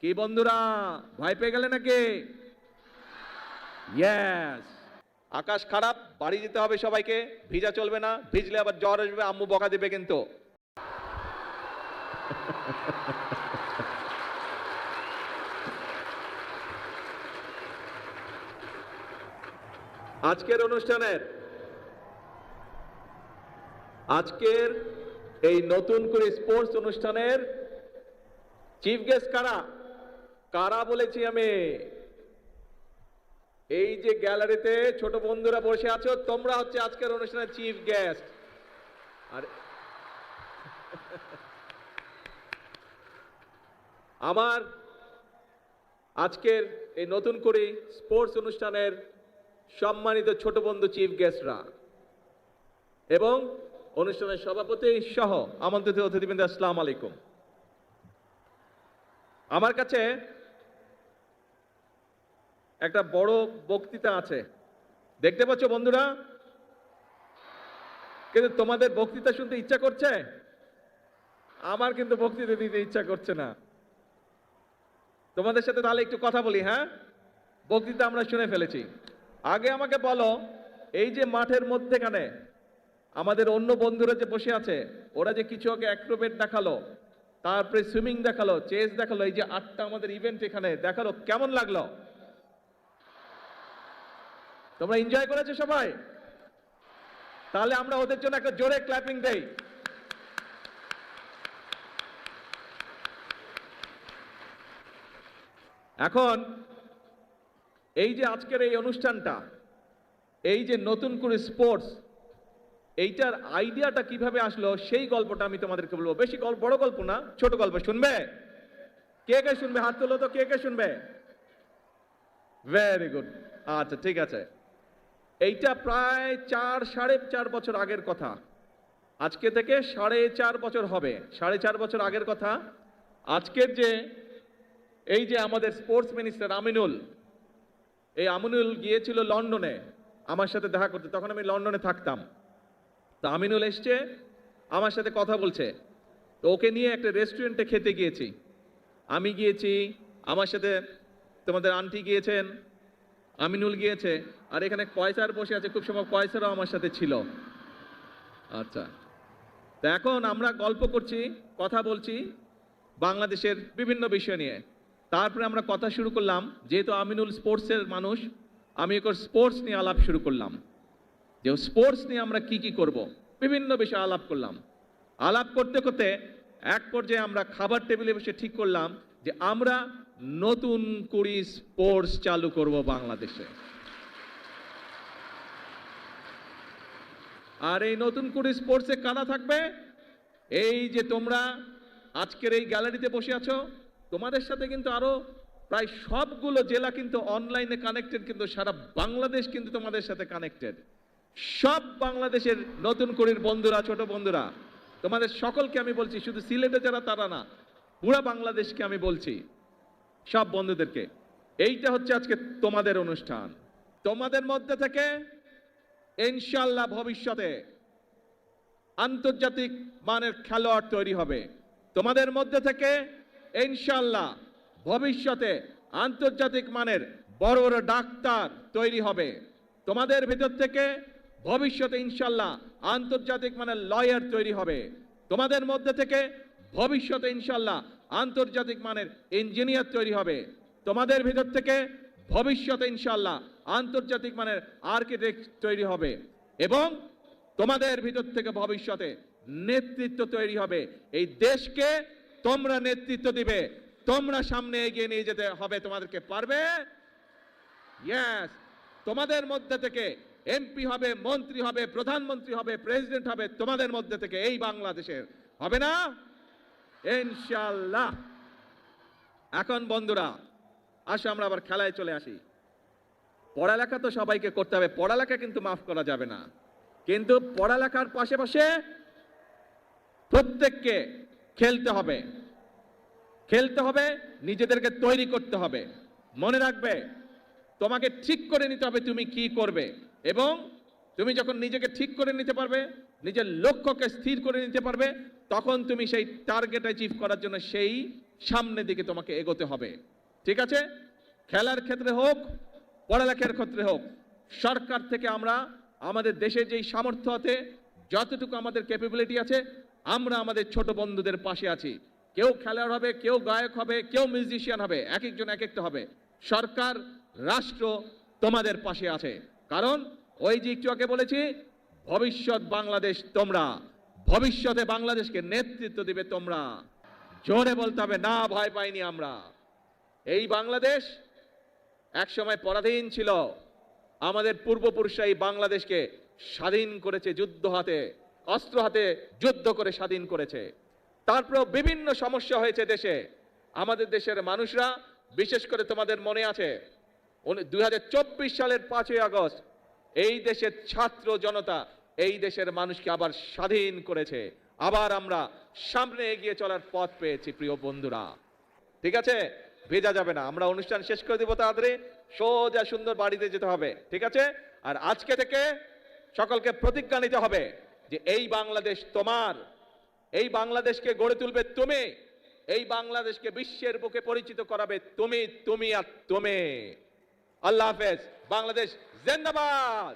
কি বন্ধুরা, ভয় পেয়ে গেলে নাকি? ইয়েস। আকাশ খারাপ, বাড়ি যেতে হবে সবাইকে। ভিজা চলবে না, ভিজলে আবার জ্বর আসবে, আম্মু বকা দিবে কিন্তু। আজকের এই নতুন করে স্পোর্টস অনুষ্ঠানের চিফ গেস্ট কারা কারা বলেছি আমি। এই যে গ্যালারিতে ছোট বন্ধুরা বসে আছো, তোমরা হচ্ছে আজকের অনুষ্ঠানের চিফ গেস্ট। আর আমার আজকের এই নতুন করে স্পোর্টস অনুষ্ঠানের সম্মানিত ছোট বন্ধু চিফ গেস্টরা এবং অনুষ্ঠানের সভাপতি সহ আমন্ত্রিত অতিথিবৃন্দ, আসসালামু আলাইকুম। আমার কাছে একটা বড় বক্তৃতা আছে, দেখতে পাচ্ছ বন্ধুরা, কিন্তু তোমাদের বক্তৃতা শুনতে ইচ্ছা করছে? আমার কিন্তু বক্তৃতা দিতে ইচ্ছা করছে না। তোমাদের সাথে তাহলে একটু কথা বলি। হ্যাঁ, বক্তৃতা আমরা শুনে ফেলেছি। আগে আমাকে বলো, এই যে মাঠের মধ্যেখানে আমাদের অন্য বন্ধুরা যে বসে আছে, ওরা যে কিছু আগে অ্যাক্রোবেট দেখালো, তারপরে সুইমিং দেখালো, চেস দেখালো, এই যে 8টা আমাদের ইভেন্ট এখানে দেখালো, কেমন লাগলো? তোমরা এনজয় করেছো সবাই? তাহলে আমরা ওদের জন্য একটা জোরে ক্ল্যাপিং দেই। এখন এই যে আজকের এই অনুষ্ঠানটা, এই যে নতুন করে স্পোর্টস, এইটার আইডিয়াটা কিভাবে আসলো সেই গল্পটা আমি তোমাদেরকে বলবো। বেশি বড় গল্প না, ছোট গল্প। শুনবে? কে কে শুনবে? হাত তোলো তো, কে কে শুনবে? Very good. আচ্ছা, ঠিক আছে। এইটা প্রায় 4-4.5 বছর আগের কথা। আজকে থেকে 4.5 বছর হবে। 4.5 বছর আগের কথা। আজকের যে এই যে আমাদের স্পোর্টস মিনিস্টার আমিনুল, এই আমিনুল গিয়েছিল লন্ডনে আমার সাথে দেখা করতে। তখন আমি লন্ডনে থাকতাম। তো আমিনুল এসছে, আমার সাথে কথা বলছে। তো ওকে নিয়ে একটা রেস্টুরেন্টে খেতে গিয়েছি। আমি গিয়েছি, আমার সাথে তোমাদের আন্টি গিয়েছেন, আমিনুল গিয়েছে, আর এখানে কয়সার বসে আছে, খুব সময় কয়সারও আমার সাথে ছিল। আচ্ছা, তো এখন আমরা গল্প করছি, কথা বলছি বাংলাদেশের বিভিন্ন বিষয় নিয়ে। তারপরে আমরা কথা শুরু করলাম, যেহেতু আমিনুল স্পোর্টসের মানুষ, আমি এখন স্পোর্টস নিয়ে আলাপ শুরু করলাম, যে স্পোর্টস নিয়ে আমরা কি কি করব, বিভিন্ন বিষয়ে আলাপ করলাম। আলাপ করতে করতে এক পর্যায়ে আমরা খাবার টেবিলে বসে ঠিক করলাম যে আমরা নতুন করে স্পোর্টস চালু করব বাংলাদেশে। আর এই নতুন করে স্পোর্টসে কারা থাকবে? এই যে তোমরা আজকের এই গ্যালারিতে বসে আছো, তোমাদের সাথে কিন্তু আরো প্রায় সবগুলো জেলা কিন্তু অনলাইনে কানেক্টেড, কিন্তু সারা বাংলাদেশ কিন্তু তোমাদের সাথে কানেক্টেড। সব বাংলাদেশের নতুন করির বন্ধুরা, ছোট বন্ধুরা, তোমাদের সকলকে আমি বলছি, শুধু সিলেটে যারা তারা না, পুরা বাংলাদেশকে আমি বলছি, সব বন্ধুদেরকে, এইটা হচ্ছে আজকে তোমাদের অনুষ্ঠান। তোমাদের মধ্যে থেকে ইনশাআল্লাহ ভবিষ্যতে আন্তর্জাতিক মানের খেলোয়াড় তৈরি হবে। তোমাদের মধ্যে থেকে ইনশাআল্লাহ ভবিষ্যতে আন্তর্জাতিক মানের বড় বড় ডাক্তার তৈরি হবে। তোমাদের ভিতর থেকে ভবিষ্যতে ইনশাআল্লাহ আন্তর্জাতিক মানের লয়ার তৈরি হবে। তোমাদের মধ্যে থেকে ভবিষ্যতে ইনশাআল্লাহ আন্তর্জাতিক মানের ইঞ্জিনিয়ার তৈরি হবে। তোমাদের ভিতর থেকে ভবিষ্যতে ইনশাআল্লাহ আন্তর্জাতিক মানের আর্কিটেক্ট তৈরি হবে। এবং তোমাদের ভিতর থেকে ভবিষ্যতে নেতৃত্ব তৈরি হবে। এই দেশকে তোমরা নেতৃত্ব দিবে, তোমরা সামনে এগিয়ে নিয়ে যেতে হবে। তোমাদেরকে পারবে? ইয়েস। তোমাদের মধ্যে থেকে এমপি হবে, মন্ত্রী হবে, প্রধানমন্ত্রী হবে, প্রেসিডেন্ট হবে তোমাদের মধ্যে থেকে, এই বাংলাদেশের। হবে না? ইনশাআল্লাহ। এখন বন্ধুরা, আসো আমরা আবার খেলায় চলে আসি। পড়ালেখা তো সবাইকে করতে হবে, পড়ালেখা কিন্তু মাফ করা যাবে না। কিন্তু পড়ালেখার পাশাপাশি প্রত্যেককে খেলতে হবে, খেলতে হবে, নিজেদেরকে তৈরি করতে হবে। মনে রাখবে, তোমাকে ঠিক করে নিতে হবে তুমি কি করবে, এবং তুমি যখন নিজেকে ঠিক করে নিতে পারবে, নিজের লক্ষ্যকে স্থির করে নিতে পারবে, তখন তুমি সেই টার্গেট অ্যাচিভ করার জন্য সেই সামনের দিকে তোমাকে এগোতে হবে। ঠিক আছে? খেলার ক্ষেত্রে হোক, পড়ালেখার ক্ষেত্রে হোক, সরকার থেকে আমরা আমাদের দেশের যেই সামর্থ্য আছে, যতটুকু আমাদের ক্যাপাবিলিটি আছে, আমরা আমাদের ছোট বন্ধুদের পাশে আছি। কেউ খেলোয়াড় হবে, কেউ গায়ক হবে, কেউ মিউজিশিয়ান হবে, এক একজন এক একটা হবে। সরকার, রাষ্ট্র তোমাদের পাশে আছে। কারণ ওই যে একটু আগে বলেছি, ভবিষ্যৎ বাংলাদেশ তোমরা, ভবিষ্যতে বাংলাদেশকে নেতৃত্ব দিবে তোমরা। জোরে বলতে হবে, না ভয় পাইনি আমরা। এই বাংলাদেশ একসময় পরাধীন ছিল। আমাদের পূর্বপুরুষরা এই বাংলাদেশকে স্বাধীন করেছে, যুদ্ধ হাতে, অস্ত্র হাতে যুদ্ধ করে স্বাধীন করেছে। তারপর বিভিন্ন সমস্যা হয়েছে দেশে। আমাদের দেশের মানুষরা, বিশেষ করে তোমাদের মনে আছে 2024 সালের 5ই আগস্ট এই দেশের ছাত্র জনতা এই দেশের মানুষকে আবার স্বাধীন করেছে। আবার আমরা সামনে এগিয়ে চলার পথ পেয়েছি প্রিয় বন্ধুরা। ঠিক আছে? ভেজা যাবে না। আমরা অনুষ্ঠান শেষ করে দিব তাড়াতাড়ি, সোজা সুন্দর বাড়িতে যেতে হবে। ঠিক আছে? আর আজকে থেকে সকলকে প্রতিজ্ঞা নিতে হবে যে এই বাংলাদেশ তোমার, এই বাংলাদেশকে গড়ে তুলবে তুমি, এই বাংলাদেশকে বিশ্বের বুকে পরিচিত করাবে তুমি, তুমি আর তুমি। আল্লাহ হাফেজ। বাংলাদেশ জিন্দাবাদ।